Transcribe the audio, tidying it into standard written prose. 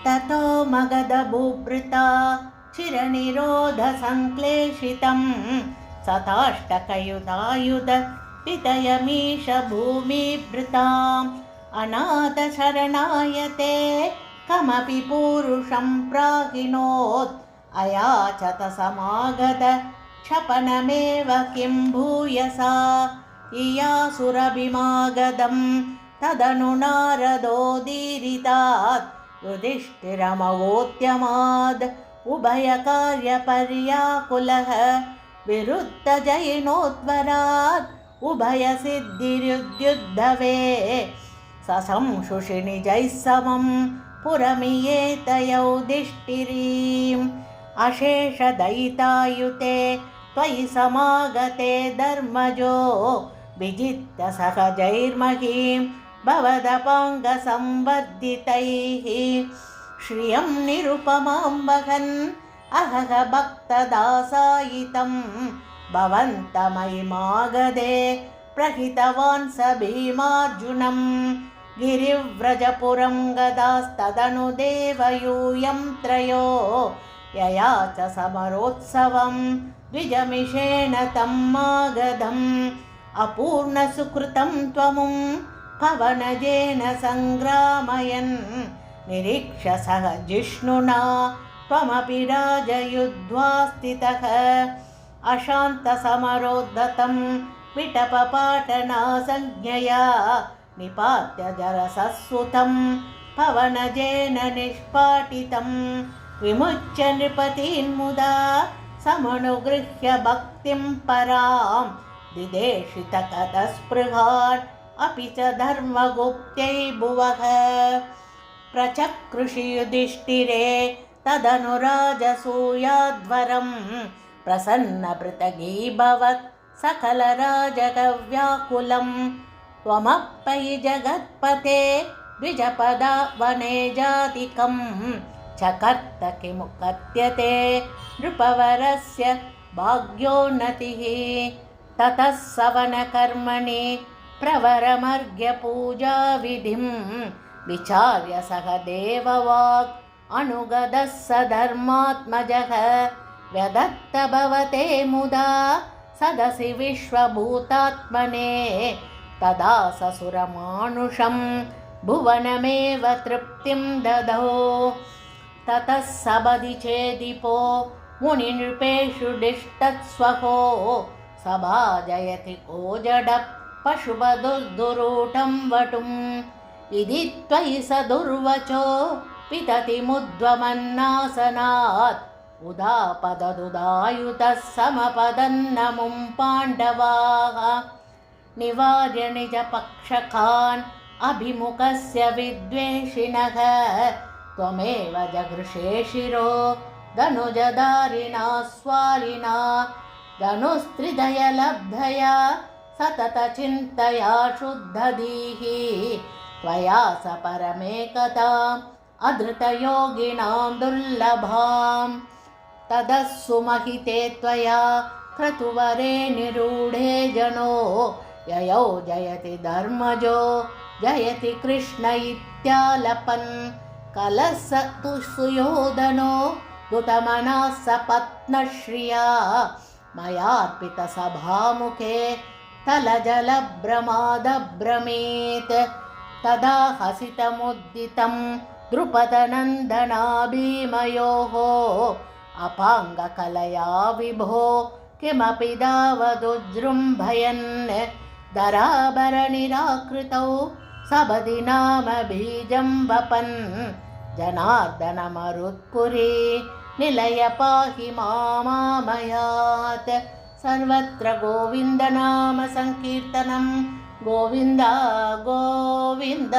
ततो मगधभूभृता चिरनिरोधसङ्क्लेशितं सताष्टकयुधायुध पितयमीश भूमिभृताम् अनाथशरणायते कमपि पूरुषं प्राहिणोत् अयाचत समागत क्षपणमेव किं भूयसा इयासुरभिमागदं तदनु नारदोदीरितात् युधिष्ठिरमवोद्यमाद् उभयकार्यपर्याकुलः विरुद्धजैनोद्वरात् उभयसिद्धिरुद्युद्धवे ससंशुषि निजैः समं पुरमियेत युधिष्ठिरीम् अशेषदयितायुते त्वयि समागते धर्मजो विजित्य सहजैर्महीं भवदपाङ्गसंवर्धितैः श्रियं निरुपमां वहन् अहह भक्तदासायितं भवन्तमयिमागधे प्रहितवान् स भीमार्जुनं गिरिव्रजपुरं गदास्तदनु देवयूयं त्रयो यया च समरोत्सवं द्विजमिषेण तं मागधम् अपूर्णसुकृतं त्वमुं पवनजेन सङ्ग्रामयन् निरीक्ष्य सह जिष्णुना त्वमपि राजयुध्वा स्थितः अशान्तसमरोद्धतं विटपपाटनासंज्ञया निपात्य जरसस्सुतं पवनजेन निष्पाटितं विमुच्य नृपतीन्मुदा समनुगृह्य भक्तिं परां दिदेशितकतस्पृहान् अपि च धर्मगुप्त्यै भुवः प्रचकृषि युधिष्ठिरे तदनु राजसूयाध्वरं प्रसन्नपृथगीभवत् सकलराजगव्याकुलं त्वमप्पयि जगत्पते द्विजपदा वने जातिकं चकर्त किमु कथ्यते नृपवरस्य भाग्योन्नतिः ततः सवनकर्मणि प्रवरमर्घ्यपूजाविधिं विचार्य सह देववाक् अनुगदः स धर्मात्मजः व्यदत्त भवते मुदा सदसि विश्वभूतात्मने तदा ससुरमानुषं भुवनमेव तृप्तिं ददौ ततः सबधि चेदिपो मुनिनृपेषु दिष्टत्स्वहो सभाजयति को जडः पशुपदुर्दुरूढं वटुम् इति त्वयि स दुर्वचो पितति मुद्वमन्नासनात् उदापददुदायुतः समपदन्नमुं पाण्डवाः निवार्य निजपक्षकान् अभिमुखस्य विद्वेषिणः त्वमेव जगृषे शिरो धनुजधारिणा स्वारिणा धनुस्त्रिदयलब्धया सततचिन्तया शुद्धधीः त्वया स परमेकताम् अधृतयोगिनां दुर्लभाम् ततः सुमहिते त्वया क्रतुवरे निरूढे जनो ययौ जयति धर्मजो जयति कृष्ण इत्यालपन् कलस तु सुयोधनो दुतमनः सपत्नश्रिया मयार्पितसभामुखे तलजलभ्रमादभ्रमीत् तदा हसितमुद्दितं द्रुपदनन्दना भीमयोः अपाङ्गकलया विभो किमपि दावदुजृम्भयन् धराभरनिराकृतौ सबधि नाम बीजं वपन् जनार्दनमरुत्पुरी निलय पाहि मामामयात् सर्वत्र गोविन्दनाम संकीर्तनं गोविन्द गोविन्द।